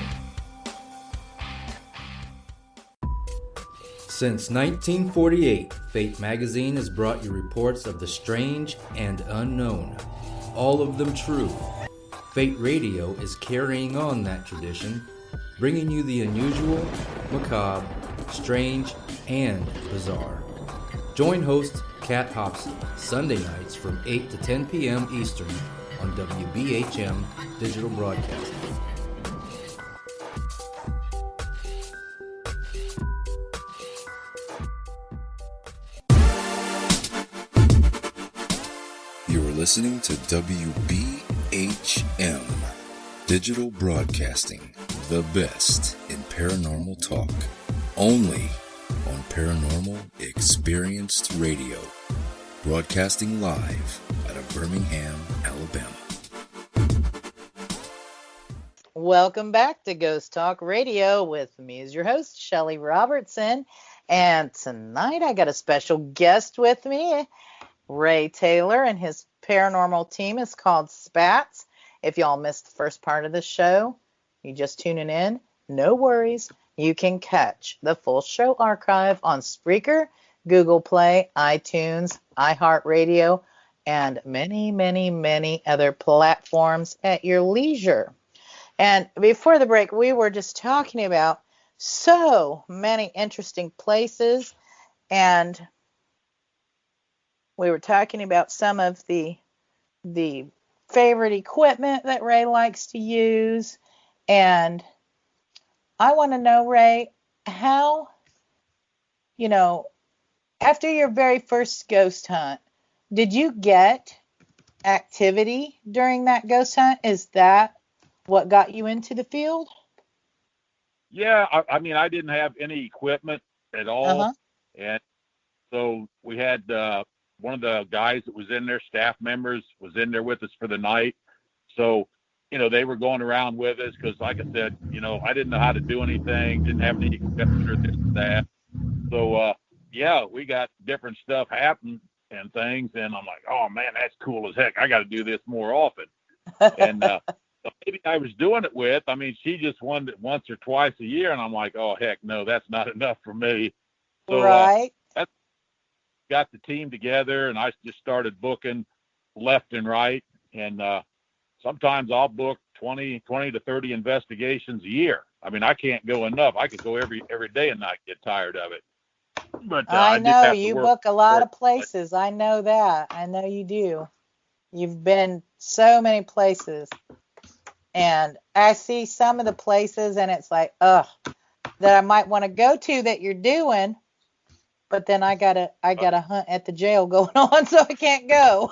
[SPEAKER 2] Since 1948, Fate magazine has brought you reports of the strange and unknown, all of them true. Fate Radio is carrying on that tradition, bringing you the unusual, macabre, strange, and bizarre. Join host Kat Hobson Sunday nights from 8 to 10 p.m. Eastern on WBHM Digital Broadcasting.
[SPEAKER 6] Listening to WBHM Digital Broadcasting, the best in paranormal talk, only on Paranormal Experienced Radio, broadcasting live out of Birmingham, Alabama.
[SPEAKER 3] welcome back to Ghost Talk Radio with me as your host, Shelly Robertson. And tonight I got a special guest with me, Ray Taylor, and his paranormal team is called Spats. If y'all missed the first part of the show, you just tuning in, no worries. You can catch the full show archive on Spreaker, Google Play, iTunes, iHeartRadio, and many, many, many other platforms at your leisure. And before the break, we were just talking about so many interesting places, and we were talking about some of the favorite equipment that Ray likes to use. And I want to know, Ray, how, after your very first ghost hunt, did you get activity during that ghost hunt? Is that what got you into the field?
[SPEAKER 4] Yeah, I mean, I didn't have any equipment at all. And so we had one of the guys that was in there, staff members, was in there with us for the night. So, they were going around with us because, like I said, I didn't know how to do anything, didn't have any equipment or this or that. So, we got different stuff happen and things. And I'm like, oh, man, that's cool as heck. I got to do this more often. And the lady I was doing it with, I mean, she just wanted it once or twice a year. And I'm like, oh, heck, no, that's not enough for me. So,
[SPEAKER 3] right.
[SPEAKER 4] Got the team together, and I just started booking left and right. And sometimes I'll book 20 to 30 investigations a year. I mean, I can't go enough. I could go every day and not get tired of it. But
[SPEAKER 3] I know you book a lot of places. I know that. I know you do. You've been so many places. And I see some of the places, and it's like, that I might want to go to that you're doing. But then I got a hunt at the jail going on, so I can't go.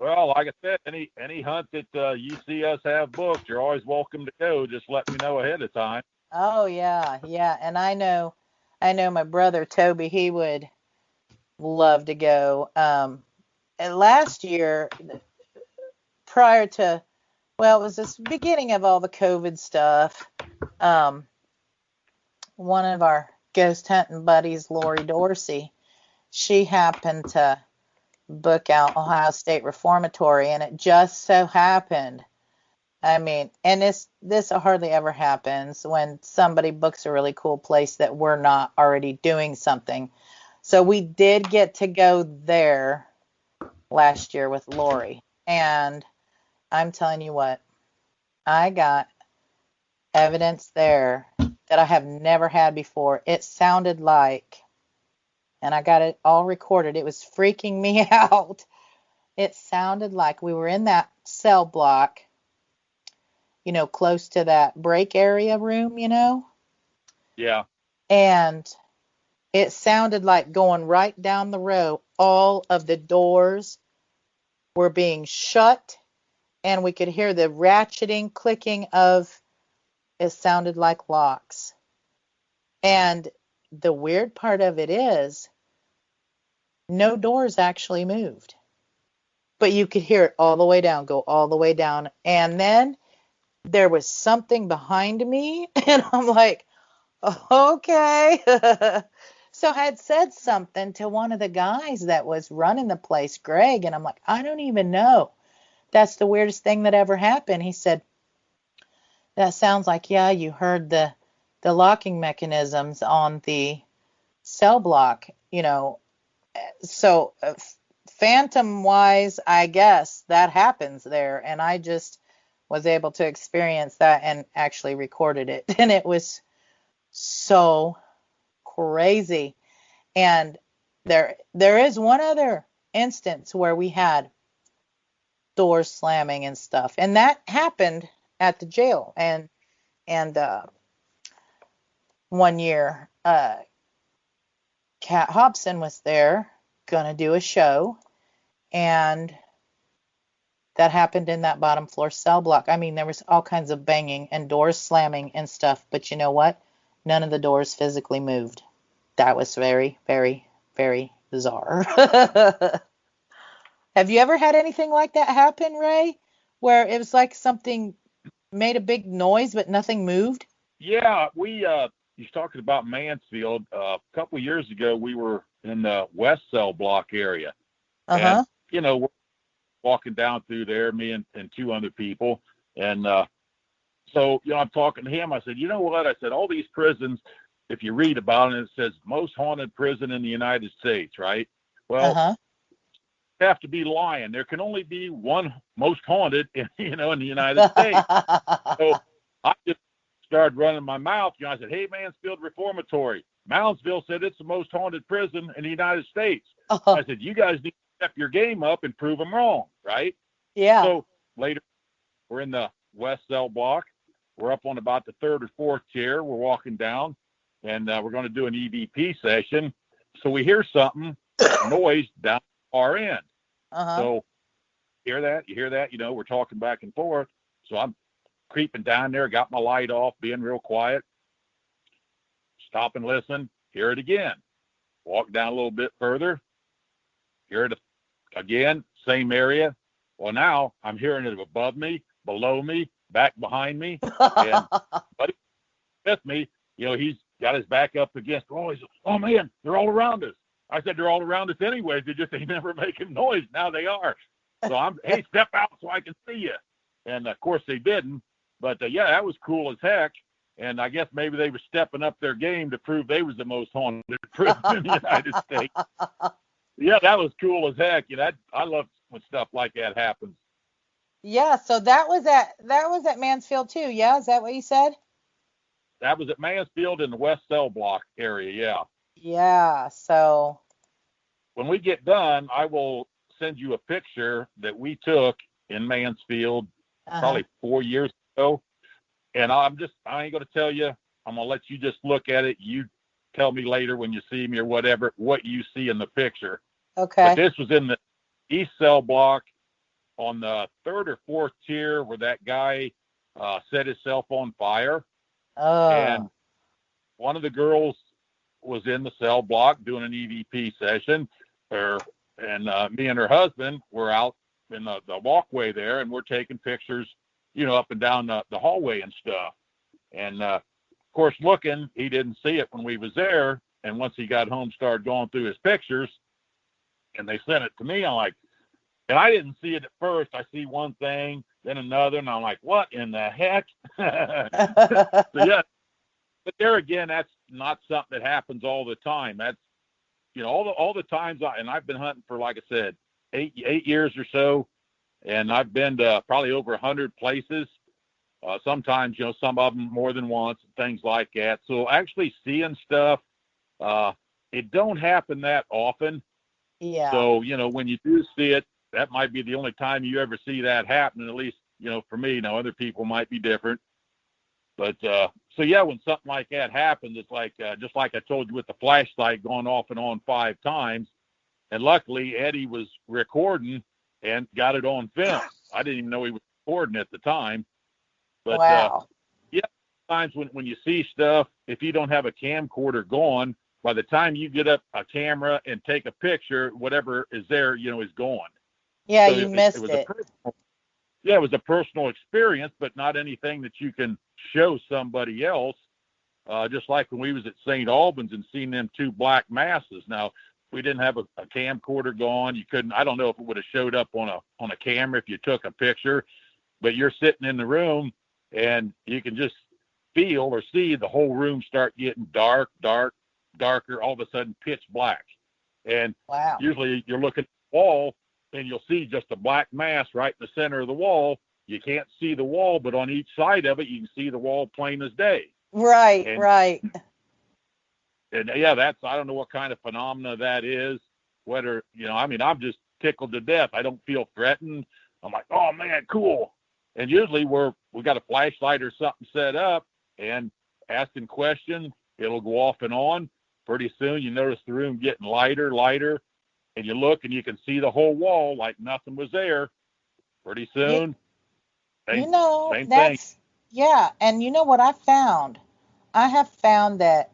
[SPEAKER 4] Well, like I said, any hunt that you see us have booked, you're always welcome to go. Just let me know ahead of time.
[SPEAKER 3] Oh yeah. And I know my brother Toby, he would love to go. And last year, prior to, it was this beginning of all the COVID stuff. One of our ghost hunting buddies, Lori Dorsey, she happened to book out Ohio State Reformatory, and it just so happened, I mean, and this hardly ever happens when somebody books a really cool place that we're not already doing something. So we did get to go there last year with Lori, and I'm telling you what, I got evidence there that I have never had before. It sounded like, and I got it all recorded, it was freaking me out. It sounded like we were in that cell block, close to that break area room,
[SPEAKER 4] Yeah.
[SPEAKER 3] And it sounded like going right down the row, all of the doors were being shut, and we could hear the ratcheting, clicking of, it sounded like locks. And the weird part of it is, no doors actually moved. But you could hear it all the way down, go all the way down. And then there was something behind me, and I'm like, okay. So I had said something to one of the guys that was running the place, Greg, and I'm like, I don't even know. That's the weirdest thing that ever happened. He said, that sounds like, you heard the locking mechanisms on the cell block, So phantom-wise, I guess that happens there. And I just was able to experience that and actually recorded it. And it was so crazy. And there is one other instance where we had doors slamming and stuff. And that happened at the jail. And one year, Kat Hobson was there going to do a show, and that happened in that bottom floor cell block. I mean, there was all kinds of banging and doors slamming and stuff, but you know what? None of the doors physically moved. That was very, very, very bizarre. Have you ever had anything like that happen, Ray? Where it was like something made a big noise, but nothing moved?
[SPEAKER 4] Yeah, he's talking about Mansfield. A couple of years ago, we were in the West Cell Block area.
[SPEAKER 3] Uh-huh.
[SPEAKER 4] And, we're walking down through there, me and two other people. And so, I'm talking to him. I said, you know what? I said, all these prisons, if you read about it, it says most haunted prison in the United States, right? Well,
[SPEAKER 3] Uh-huh.
[SPEAKER 4] you have to be lying. There can only be one most haunted, in the United States. So I just started running my mouth. I said, hey, Mansfield Reformatory. Moundsville said it's the most haunted prison in the United States. I said, you guys need to step your game up and prove them wrong, right?
[SPEAKER 3] Yeah.
[SPEAKER 4] So later, we're in the West Cell Block. We're up on about the third or fourth tier. We're walking down, and we're going to do an EVP session. So we hear something, noise down our end.
[SPEAKER 3] Uh-huh.
[SPEAKER 4] So you hear that, we're talking back and forth. So I'm creeping down there, got my light off, being real quiet. Stop and listen, hear it again. Walk down a little bit further, hear it again, same area. Well, now I'm hearing it above me, below me, back behind me. And buddy with me, he's got his back up against the wall. He's, oh man, they're all around us. I said, they're all around us anyways. They never making noise. Now they are. So hey, step out so I can see you. And of course they didn't. But yeah, that was cool as heck. And I guess maybe they were stepping up their game to prove they was the most haunted prison in the United States. Yeah, that was cool as heck. I love when stuff like that happens.
[SPEAKER 3] Yeah, so that was at Mansfield too. Yeah, is that what you said?
[SPEAKER 4] That was at Mansfield in the West Cell Block area. Yeah.
[SPEAKER 3] Yeah. So
[SPEAKER 4] when we get done, I will send you a picture that we took in Mansfield probably 4 years ago. And I ain't going to tell you. I'm going to let you just look at it. You tell me later when you see me or whatever, what you see in the picture.
[SPEAKER 3] Okay.
[SPEAKER 4] But this was in the East Cell Block on the third or fourth tier where that guy set himself on fire.
[SPEAKER 3] Oh.
[SPEAKER 4] And one of the girls was in the cell block doing an EVP session. And me and her husband were out in the walkway there, and we're taking pictures, up and down the hallway and stuff. And of course, he didn't see it when we was there. And once he got home, started going through his pictures, and they sent it to me. I'm like, and I didn't see it at first. I see one thing, then another, and I'm like, what in the heck? So yeah, but there again, that's not something that happens all the time. That's, all the times I've been hunting for, like I said, eight years or so, and I've been to probably over 100 places. Sometimes, some of them more than once, and things like that. So actually seeing stuff, it don't happen that often.
[SPEAKER 3] Yeah.
[SPEAKER 4] So, when you do see it, that might be the only time you ever see that happen, at least, for me. Now, other people might be different. But, so yeah, when something like that happens, it's like, just like I told you with the flashlight going off and on 5 times. And luckily, Eddie was recording and got it on film. I didn't even know he was recording at the time. But,
[SPEAKER 3] wow.
[SPEAKER 4] Yeah, sometimes when you see stuff, if you don't have a camcorder going, by the time you get up a camera and take a picture, whatever is there, is gone.
[SPEAKER 3] Yeah,
[SPEAKER 4] so
[SPEAKER 3] you missed it.
[SPEAKER 4] It was a personal experience, but not anything that you can show somebody else. Just like when we was at St. Albans and seen them 2 black masses. Now, we didn't have a camcorder going. You couldn't. I don't know if it would have showed up on a camera if you took a picture. But you're sitting in the room and you can just feel or see the whole room start getting darker. All of a sudden, pitch black. And
[SPEAKER 3] wow.
[SPEAKER 4] Usually you're looking at the wall and you'll see just a black mass right in the center of the wall. You can't see the wall, but on each side of it, you can see the wall plain as day.
[SPEAKER 3] Right, right.
[SPEAKER 4] And yeah, I don't know what kind of phenomena that is. Whether, I'm just tickled to death. I don't feel threatened. I'm like, oh man, cool. And usually we got a flashlight or something set up and asking questions, it'll go off and on. Pretty soon you notice the room getting lighter, and you look and you can see the whole wall like nothing was there. Pretty soon, same thing.
[SPEAKER 3] Yeah, and you know what I found? I have found that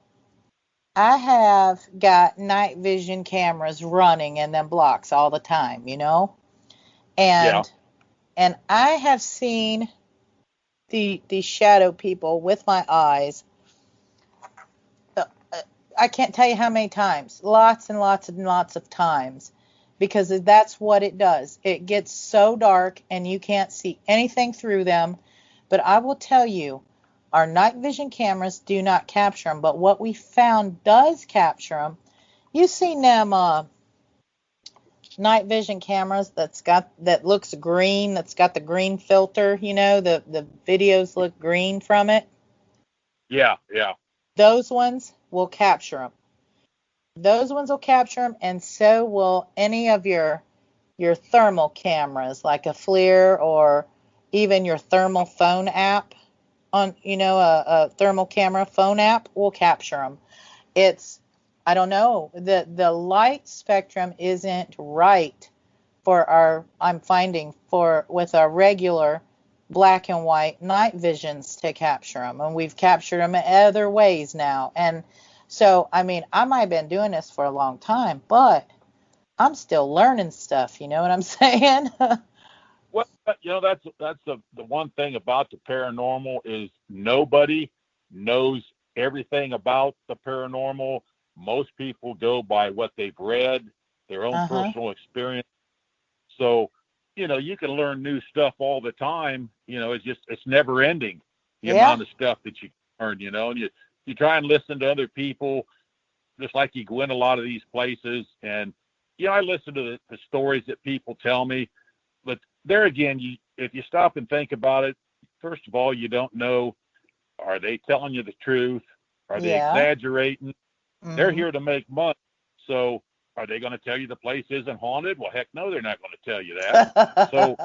[SPEAKER 3] I have got night vision cameras running in them blocks all the time, And I have seen the shadow people with my eyes. I can't tell you how many times, lots and lots and lots of times, because that's what it does. It gets so dark and you can't see anything through them. But I will tell you, our night vision cameras do not capture them. But what we found does capture them. You've seen them night vision cameras that looks green, that's got the green filter, the videos look green from it.
[SPEAKER 4] Yeah.
[SPEAKER 3] Those ones will capture them. Those ones will capture them, and so will any of your thermal cameras, like a FLIR or even your thermal phone app. On a thermal camera phone app will capture them. I don't know, the light spectrum isn't right I'm finding with our regular black and white night visions to capture them, and we've captured them in other ways now. And so, I mean, I might have been doing this for a long time, but I'm still learning stuff. You know what I'm saying?
[SPEAKER 4] Well, that's the one thing about the paranormal is nobody knows everything about the paranormal. Most people go by what they've read, their own personal experience. So, you can learn new stuff all the time. It's never ending, the amount of stuff that you learn, and you try and listen to other people, just like you go in a lot of these places. And, I listen to the stories that people tell me, but there again, if you stop and think about it, first of all, you don't know, are they telling you the truth? Are they exaggerating? Mm-hmm. They're here to make money. So are they going to tell you the place isn't haunted? Well, heck no, they're not going to tell you that. So,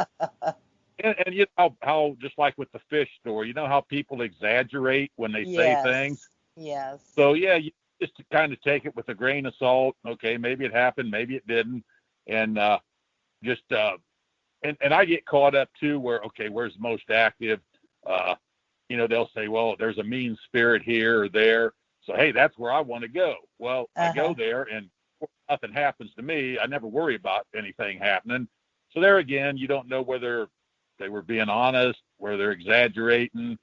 [SPEAKER 4] and you know how, just like with the fish story, how people exaggerate when they say things?
[SPEAKER 3] Yes.
[SPEAKER 4] So, you just kind of take it with a grain of salt. Okay, maybe it happened, maybe it didn't. And and I get caught up too where, okay, where's the most active? They'll say, well, there's a mean spirit here or there. So, hey, that's where I want to go. Well, I go there and nothing happens to me. I never worry about anything happening. So there again, you don't know whether they were being honest, whether they're exaggerating.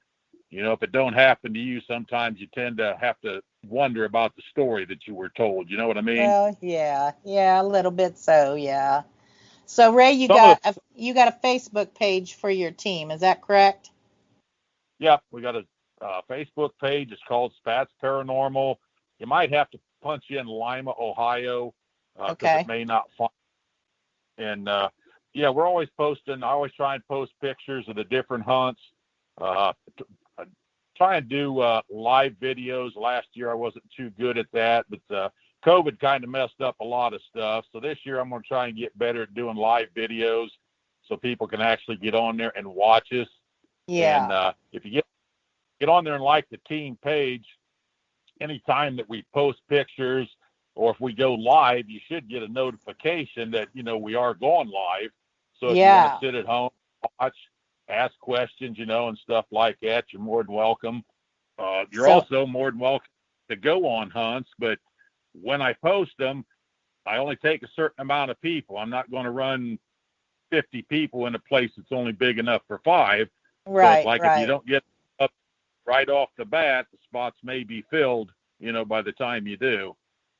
[SPEAKER 4] If it don't happen to you, sometimes you tend to have to wonder about the story that you were told. You know what I mean?
[SPEAKER 3] Well, yeah, a little bit so, yeah. So Ray, you got a Facebook page for your team, is that correct?
[SPEAKER 4] Yeah, we got a Facebook page. It's called Spats Paranormal. You might have to punch in Lima, Ohio, because it may not find. And we're always posting. I always try and post pictures of the different hunts. Try and do live videos. Last year I wasn't too good at that, but COVID kind of messed up a lot of stuff. So this year I'm going to try and get better at doing live videos so people can actually get on there and watch us. Yeah. And if you get on there and like the team page, anytime that we post pictures or if we go live, you should get a notification that, we are going live. So if you want to sit at home, watch, ask questions, and stuff like that, you're more than welcome. You're also more than welcome to go on hunts, but when I post them, I only take a certain amount of people. I'm not going to run 50 people in a place that's only big enough for 5.
[SPEAKER 3] Right.
[SPEAKER 4] So if you don't get up right off the bat, the spots may be filled, by the time you do.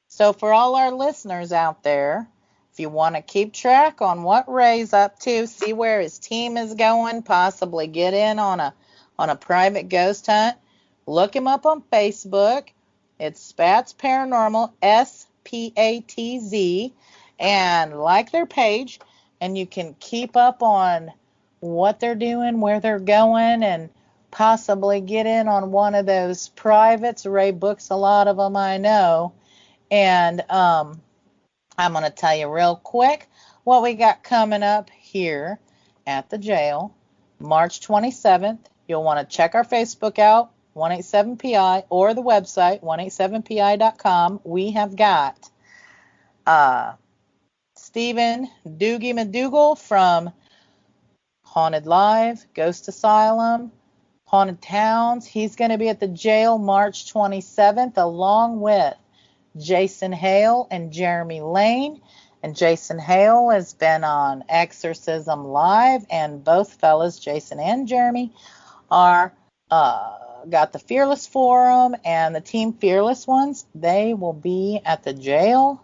[SPEAKER 3] So for all our listeners out there, if you want to keep track on what Ray's up to, see where his team is going, possibly get in on a private ghost hunt, look him up on Facebook. It's Spats Paranormal, SPATZ, and like their page, and you can keep up on what they're doing, where they're going, and possibly get in on one of those privates. Ray books a lot of them, I know. And I'm going to tell you real quick what we got coming up here at the jail, March 27th. You'll want to check our Facebook out, 187PI, or the website, 187PI.com. We have got Stephen Doogie McDougal from Haunted Live, Ghost Asylum, Haunted Towns. He's going to be at the jail March 27th, along with Jason Hale and Jeremy Lane. And Jason Hale has been on Exorcism Live, and both fellas, Jason and Jeremy, are got the Fearless Forum and the Team Fearless ones. They will be at the jail,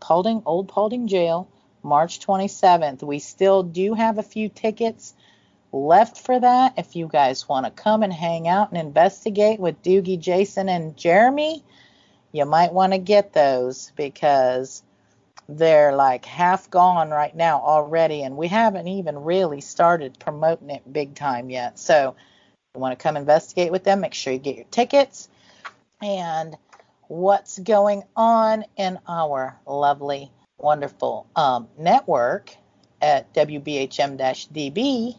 [SPEAKER 3] Old Paulding Jail, March 27th. We still do have a few tickets left for that. If you guys want to come and hang out and investigate with Doogie, Jason, and Jeremy, you might want to get those because they're like half gone right now already, and we haven't even really started promoting it big time yet. So you want to come investigate with them, make sure you get your tickets. And what's going on in our lovely, wonderful network at WBHM-DB,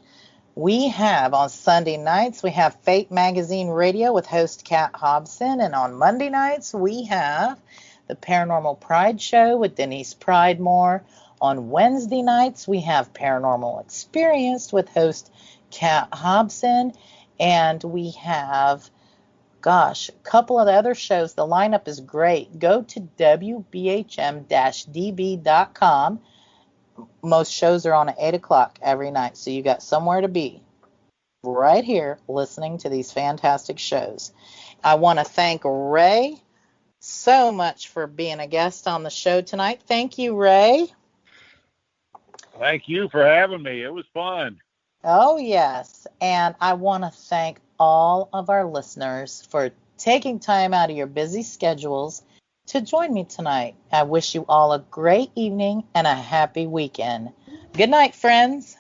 [SPEAKER 3] we have on Sunday nights, we have Fate Magazine Radio with host Kat Hobson. And on Monday nights, we have the Paranormal Pride Show with Denise Pridemore. On Wednesday nights, we have Paranormal Experienced with host Kat Hobson. And we have, a couple of the other shows. The lineup is great. Go to WBHM-DB.com. Most shows are on at 8 o'clock every night, so you got somewhere to be right here listening to these fantastic shows. I want to thank Ray so much for being a guest on the show tonight. Thank you, Ray.
[SPEAKER 4] Thank you for having me. It was fun.
[SPEAKER 3] Oh, yes. And I want to thank all of our listeners for taking time out of your busy schedules to join me tonight. I wish you all a great evening and a happy weekend. Good night, friends.